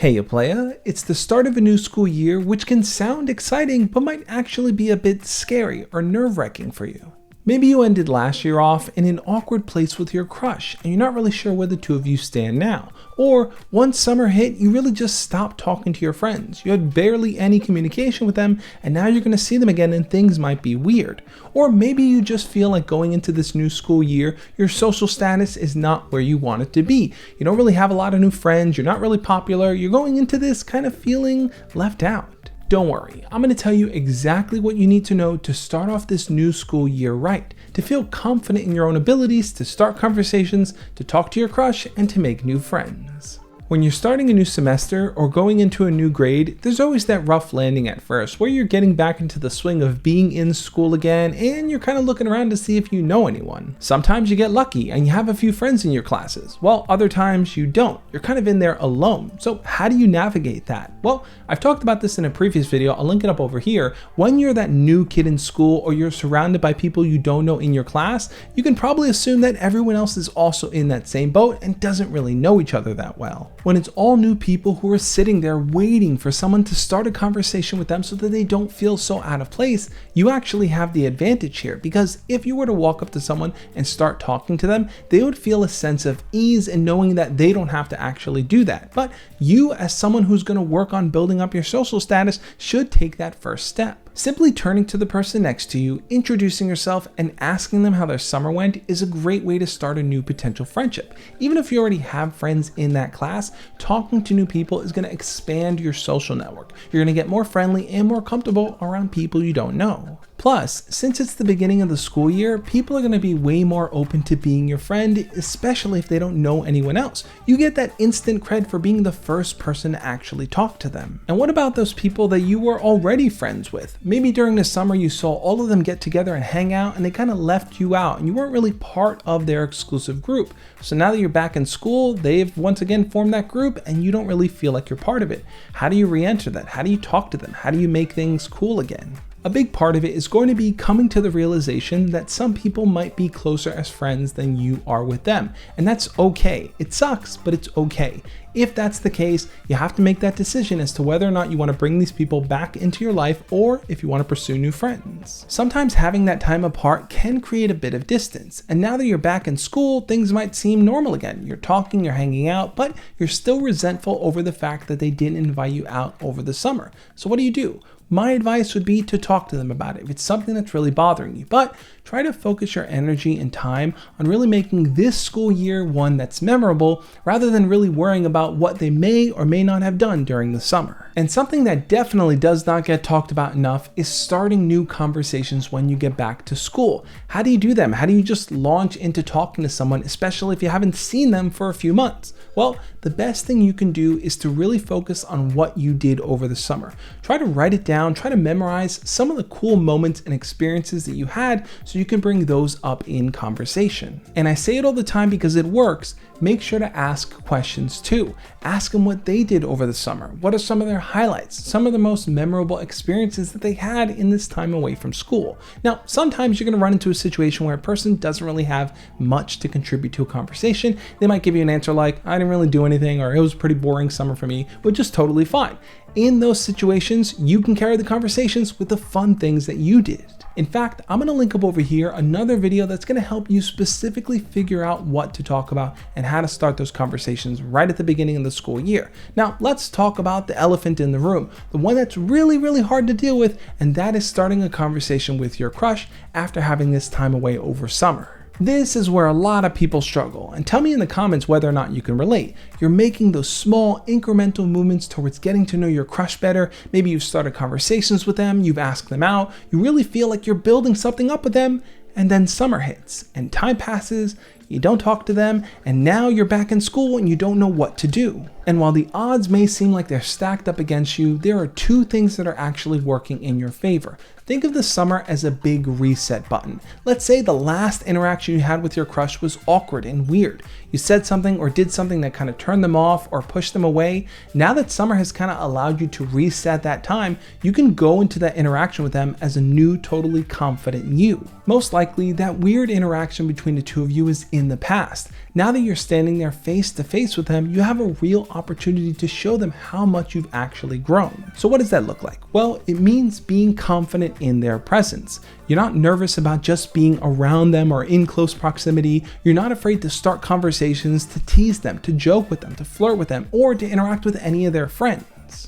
Hey playa, it's the start of a new school year, which can sound exciting but might actually be a bit scary or nerve-wracking for you. Maybe you ended last year off in an awkward place with your crush and you're not really sure where the two of you stand now. Or once summer hit, you really just stopped talking to your friends. You had barely any communication with them and now you're going to see them again and things might be weird. Or maybe you just feel like going into this new school year, your social status is not where you want it to be. You don't really have a lot of new friends, you're not really popular, you're going into this kind of feeling left out. Don't worry, I'm going to tell you exactly what you need to know to start off this new school year right, to feel confident in your own abilities, to start conversations, to talk to your crush, and to make new friends. When you're starting a new semester or going into a new grade, there's always that rough landing at first where you're getting back into the swing of being in school again and you're kind of looking around to see if you know anyone. Sometimes you get lucky and you have a few friends in your classes, while other times you don't. You're kind of in there alone. So how do you navigate that? Well, I've talked about this in a previous video, I'll link it up over here. When you're that new kid in school or you're surrounded by people you don't know in your class, you can probably assume that everyone else is also in that same boat and doesn't really know each other that well. When it's all new people who are sitting there waiting for someone to start a conversation with them so that they don't feel so out of place, you actually have the advantage here, because if you were to walk up to someone and start talking to them, they would feel a sense of ease in knowing that they don't have to actually do that. But you, as someone who's going to work on building up your social status, should take that first step. Simply turning to the person next to you, introducing yourself, and asking them how their summer went is a great way to start a new potential friendship. Even if you already have friends in that class, talking to new people is going to expand your social network. You're going to get more friendly and more comfortable around people you don't know. Plus, since it's the beginning of the school year, people are going to be way more open to being your friend, especially if they don't know anyone else. You get that instant cred for being the first person to actually talk to them. And what about those people that you were already friends with? Maybe during the summer you saw all of them get together and hang out and they kind of left you out and you weren't really part of their exclusive group. So now that you're back in school, they've once again formed that group and you don't really feel like you're part of it. How do you re-enter that? How do you talk to them? How do you make things cool again? A big part of it is going to be coming to the realization that some people might be closer as friends than you are with them. And that's okay. It sucks, but it's okay. If that's the case, you have to make that decision as to whether or not you want to bring these people back into your life or if you want to pursue new friends. Sometimes having that time apart can create a bit of distance. And now that you're back in school, things might seem normal again. You're talking, you're hanging out, but you're still resentful over the fact that they didn't invite you out over the summer. So what do? My advice would be to talk to them about it if it's something that's really bothering you, but try to focus your energy and time on really making this school year one that's memorable rather than really worrying about what they may or may not have done during the summer. And something that definitely does not get talked about enough is starting new conversations when you get back to school. How do you do them? How do you just launch into talking to someone, especially if you haven't seen them for a few months? Well, the best thing you can do is to really focus on what you did over the summer. Try to write it down, try to memorize some of the cool moments and experiences that you had so you can bring those up in conversation. And I say it all the time because it works. Make sure to ask questions too. Ask them what they did over the summer. What are some of their highlights? Some of the most memorable experiences that they had in this time away from school. Now, sometimes you're going to run into a situation where a person doesn't really have much to contribute to a conversation. They might give you an answer like, I didn't really do anything, or it was a pretty boring summer for me, which is totally fine. In those situations, you can carry the conversations with the fun things that you did. In fact, I'm going to link up over here another video that's going to help you specifically figure out what to talk about and how to start those conversations right at the beginning of the school year. Now, let's talk about the elephant in the room, the one that's really hard to deal with, and that is starting a conversation with your crush after having this time away over summer. This is where a lot of people struggle, and tell me in the comments whether or not you can relate. You're making those small incremental movements towards getting to know your crush better. Maybe you've started conversations with them, you've asked them out, you really feel like you're building something up with them, and then summer hits and time passes, you don't talk to them, and now you're back in school and you don't know what to do. And while the odds may seem like they're stacked up against you, there are two things that are actually working in your favor. Think of the summer as a big reset button. Let's say the last interaction you had with your crush was awkward and weird. You said something or did something that kind of turned them off or pushed them away. Now that summer has kind of allowed you to reset that time, you can go into that interaction with them as a new, totally confident you. Most likely, that weird interaction between the two of you is in the past. Now that you're standing there face to face with them, you have a real opportunity to show them how much you've actually grown. So what does that look like? Well, it means being confident in their presence. You're not nervous about just being around them or in close proximity. You're not afraid to start conversations, to tease them, to joke with them, to flirt with them, or to interact with any of their friends.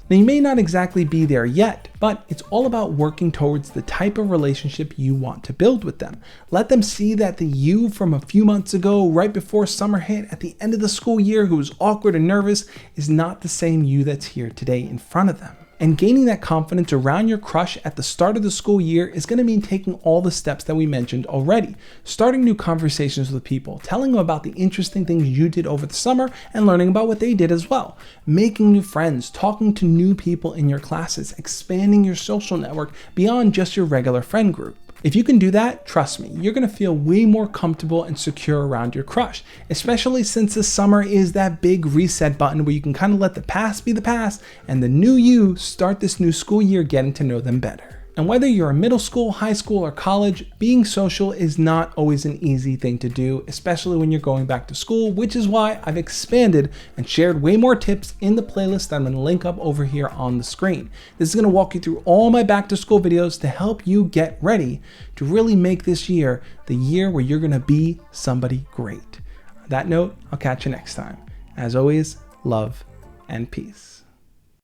Now, you may not exactly be there yet, but it's all about working towards the type of relationship you want to build with them. Let them see that the you from a few months ago, right before summer hit, at the end of the school year, who was awkward and nervous, is not the same you that's here today in front of them. And gaining that confidence around your crush at the start of the school year is going to mean taking all the steps that we mentioned already. Starting new conversations with people, telling them about the interesting things you did over the summer and learning about what they did as well. Making new friends, talking to new people in your classes, expanding your social network beyond just your regular friend group. If you can do that, trust me, you're going to feel way more comfortable and secure around your crush, especially since this summer is that big reset button where you can kind of let the past be the past and the new you start this new school year getting to know them better. And whether you're in middle school, high school, or college, being social is not always an easy thing to do, especially when you're going back to school, which is why I've expanded and shared way more tips in the playlist that I'm going to link up over here on the screen. This is going to walk you through all my back to school videos to help you get ready to really make this year the year where you're going to be somebody great. On that note, I'll catch you next time. As always, love and peace.